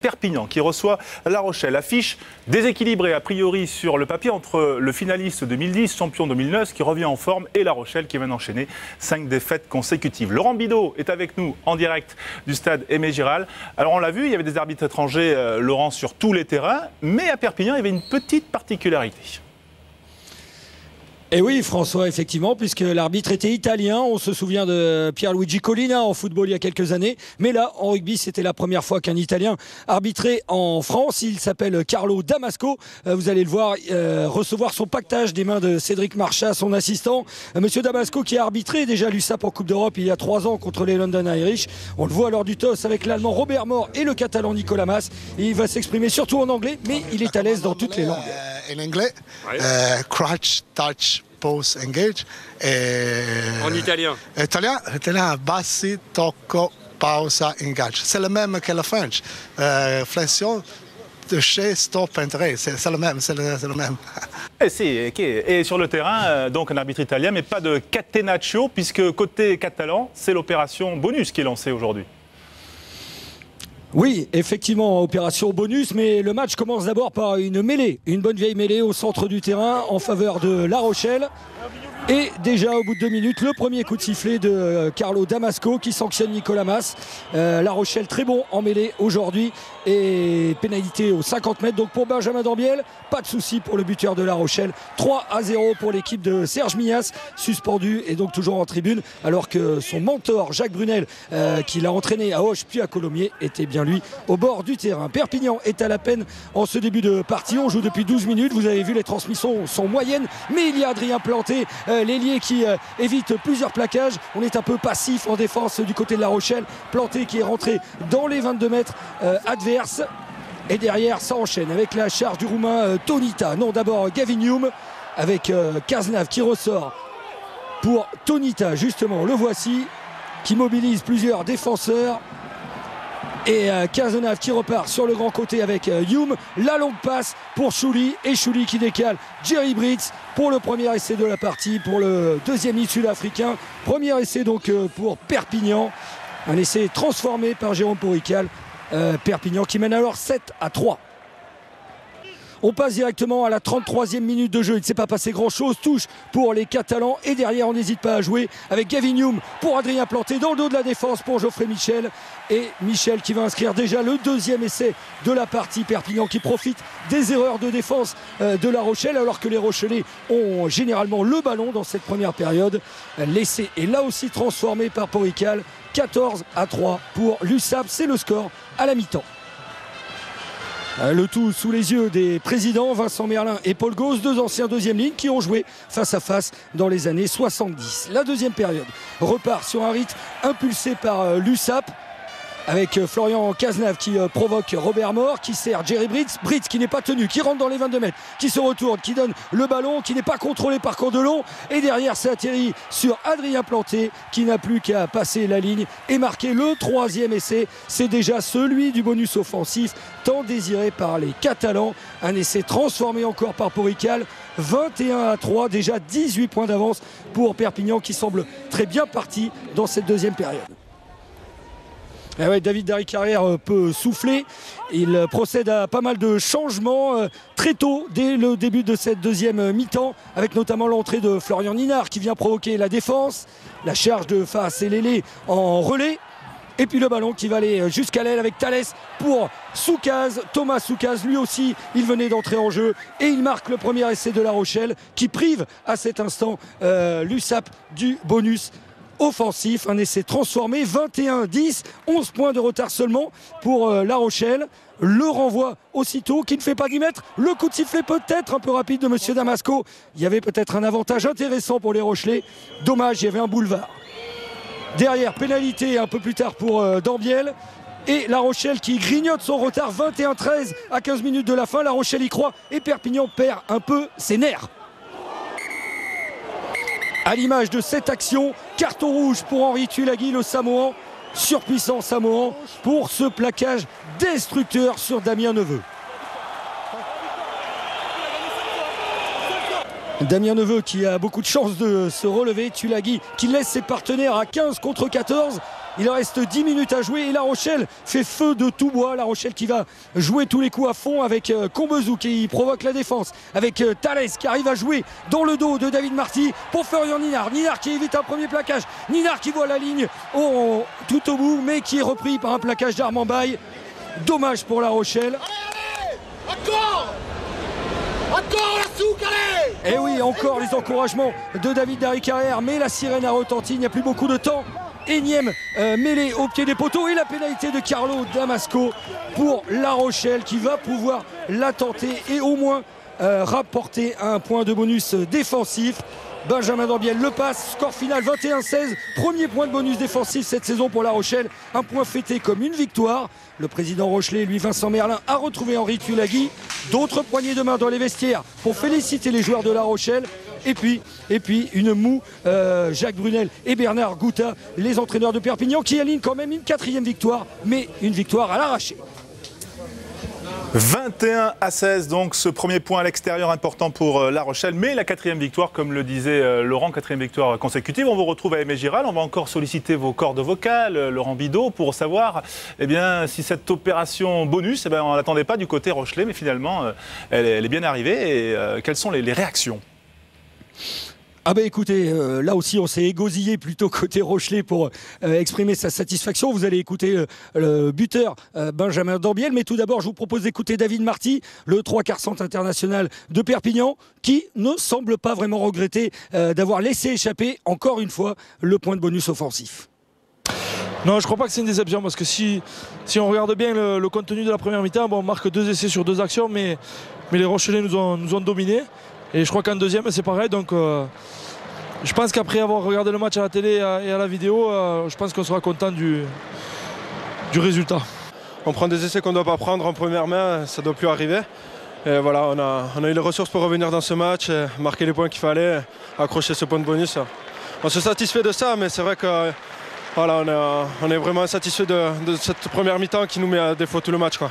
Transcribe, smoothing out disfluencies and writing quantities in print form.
Perpignan qui reçoit La Rochelle. Affiche déséquilibrée a priori sur le papier entre le finaliste 2010, champion 2009 qui revient en forme et La Rochelle qui vient d'enchaîner 5 défaites consécutives. Laurent Bidault est avec nous en direct du stade Aimé Giral. Alors on l'a vu, il y avait des arbitres étrangers, Laurent, sur tous les terrains, mais à Perpignan il y avait une petite particularité. Et oui, François, effectivement, puisque l'arbitre était italien. On se souvient de Pierluigi Collina en football il y a quelques années. Mais là, en rugby, c'était la première fois qu'un Italien arbitrait en France. Il s'appelle Carlo Damasco. Vous allez le voir recevoir son pactage des mains de Cédric Marchas, son assistant. Monsieur Damasco qui a arbitré déjà l'USAP en Coupe d'Europe il y a 3 ans contre les London Irish. On le voit lors du toss avec l'Allemand Robert Mohr et le Catalan Nicolas Mas. Il va s'exprimer surtout en anglais, mais il est à l'aise dans toutes les langues. En anglais, crouch, touch, pose, engage. En italien. Italien, bassi, tocco, pausa, engage. C'est le même que le French. Flexion, toucher, stop, entrer. C'est le même, c'est le même. Et sur le terrain, donc un arbitre italien, mais pas de catenaccio, puisque côté catalan, c'est l'opération bonus qui est lancée aujourd'hui. Oui, effectivement, opération bonus, mais le match commence d'abord par une mêlée, une bonne vieille mêlée au centre du terrain en faveur de La Rochelle. Et déjà au bout de 2 minutes, le premier coup de sifflet de Carlo Damasco qui sanctionne Nicolas Mas. La Rochelle très bon en mêlée aujourd'hui et pénalité aux 50 mètres. Donc pour Benjamin Dambiel, pas de souci pour le buteur de La Rochelle. 3-0 pour l'équipe de Serge Mias, suspendu et donc toujours en tribune. Alors que son mentor Jacques Brunel, qui l'a entraîné à Auch puis à Colomiers, était bien lui au bord du terrain. Perpignan est à la peine en ce début de partie. On joue depuis 12 minutes. Vous avez vu, les transmissions sont moyennes. Mais il y a Adrien Planté, l'ailier qui évite plusieurs plaquages. On est un peu passif en défense du côté de La Rochelle. Planté qui est rentré dans les 22 mètres adverses. Et derrière, ça enchaîne avec la charge du Roumain Tonita. Non, d'abord Gavin Hume avec Cazenave qui ressort pour Tonita. Justement, le voici qui mobilise plusieurs défenseurs. Et Cazenave qui repart sur le grand côté avec Hume. La longue passe pour Chouli. Et Chouli qui décale Jerry Britz pour le premier essai de la partie. Pour le deuxième nid sud-africain. Premier essai donc pour Perpignan. Un essai transformé par Jérôme Porical. Perpignan qui mène alors 7-3. On passe directement à la 33e minute de jeu. Il ne s'est pas passé grand-chose. Touche pour les Catalans. Et derrière, on n'hésite pas à jouer avec Gavin Hume pour Adrien Planté dans le dos de la défense pour Geoffrey Michel. Et Michel qui va inscrire déjà le deuxième essai de la partie. Perpignan qui profite des erreurs de défense de La Rochelle alors que les Rochelais ont généralement le ballon dans cette première période. L'essai est là aussi transformé par Porical. 14-3 pour l'USAP. C'est le score à la mi-temps. Le tout sous les yeux des présidents Vincent Merlin et Paul Gauze, 2 anciens deuxième ligne qui ont joué face à face dans les années 70. La deuxième période repart sur un rythme impulsé par l'USAP avec Florian Cazenave qui provoque Robert Mohr, qui sert Jerry Britz. Britz qui n'est pas tenu, qui rentre dans les 22 mètres, qui se retourne, qui donne le ballon, qui n'est pas contrôlé par Candelon. Et derrière, ça atterrit sur Adrien Planté, qui n'a plus qu'à passer la ligne et marquer le 3e essai. C'est déjà celui du bonus offensif, tant désiré par les Catalans. Un essai transformé encore par Porical. 21-3, déjà 18 points d'avance pour Perpignan qui semble très bien parti dans cette deuxième période. Et ouais, David Darry-Carrière peut souffler. Il procède à pas mal de changements très tôt, dès le début de cette deuxième mi-temps, avec notamment l'entrée de Florian Ninard qui vient provoquer la défense, la charge de face et Lélé en relais. Et puis le ballon qui va aller jusqu'à l'aile avec Thalès pour Soukaz, Thomas Soukaz. Lui aussi, il venait d'entrer en jeu et il marque le premier essai de La Rochelle qui prive à cet instant l'USAP du bonus offensif. Un essai transformé, 21-10, 11 points de retard seulement pour La Rochelle. Le renvoi aussitôt qui ne fait pas 10 mètres. Le coup de sifflet peut-être un peu rapide de monsieur Damasco. Il y avait peut-être un avantage intéressant pour les Rochelais. Dommage, il y avait un boulevard. Derrière, pénalité un peu plus tard pour Dambiel. Et La Rochelle qui grignote son retard, 21-13 à 15 minutes de la fin. La Rochelle y croit et Perpignan perd un peu ses nerfs. À l'image de cette action, carton rouge pour Henri Tulagi, le Samoan. Surpuissant Samoan pour ce plaquage destructeur sur Damien Neveu. Damien Neveu qui a beaucoup de chance de se relever. Tulagi qui laisse ses partenaires à 15 contre 14. Il reste 10 minutes à jouer et La Rochelle fait feu de tout bois. La Rochelle qui va jouer tous les coups à fond avec Combezou qui provoque la défense, avec Thalès qui arrive à jouer dans le dos de David Marty pour Florian Ninard. Ninard qui évite un premier plaquage. Ninard qui voit la ligne tout au bout, mais qui est repris par un plaquage d'Armand Baye. Dommage pour La Rochelle. Encore la souque, allez! Et oui, encore les encouragements de David Darry-Carrière, mais la sirène a retenti, il n'y a plus beaucoup de temps. Énième mêlée au pied des poteaux et la pénalité de Carlo Damasco pour La Rochelle qui va pouvoir la tenter et au moins rapporter un point de bonus défensif. Benjamin Dambiel le passe, score final 21-16, premier point de bonus défensif cette saison pour La Rochelle, un point fêté comme une victoire. Le président Rochelais, lui Vincent Merlin, a retrouvé Henri Tulagui. D'autres poignées de main dans les vestiaires pour féliciter les joueurs de La Rochelle. Et puis une moue, Jacques Brunel et Bernard Gouta, les entraîneurs de Perpignan, qui alignent quand même une 4e victoire, mais une victoire à l'arraché. 21-16, donc ce premier point à l'extérieur important pour La Rochelle, mais la 4e victoire, comme le disait Laurent, 4e victoire consécutive. On vous retrouve à Aimé Giral, on va encore solliciter vos cordes vocales, Laurent Bidault, pour savoir si cette opération bonus, on ne l'attendait pas du côté Rochelais, mais finalement elle est bien arrivée. Et quelles sont les réactions ? Ah ben écoutez, là aussi on s'est égosillé plutôt côté Rochelais pour exprimer sa satisfaction. Vous allez écouter le buteur Benjamin Dambiel, mais tout d'abord je vous propose d'écouter David Marty, le 3/4 centre international de Perpignan, qui ne semble pas vraiment regretter d'avoir laissé échapper encore une fois le point de bonus offensif. Non, je crois pas que c'est une déception parce que si on regarde bien le contenu de la première mi-temps, on marque 2 essais sur 2 actions, mais les Rochelais nous ont dominés. Et je crois qu'en deuxième c'est pareil, donc je pense qu'après avoir regardé le match à la télé et à la vidéo, je pense qu'on sera content du résultat. On prend des essais qu'on ne doit pas prendre en première main, ça ne doit plus arriver. Et voilà, on a eu les ressources pour revenir dans ce match, marquer les points qu'il fallait, accrocher ce point de bonus. On se satisfait de ça, mais c'est vrai que voilà, on est vraiment satisfait de cette première mi-temps qui nous met à défaut tout le match, quoi.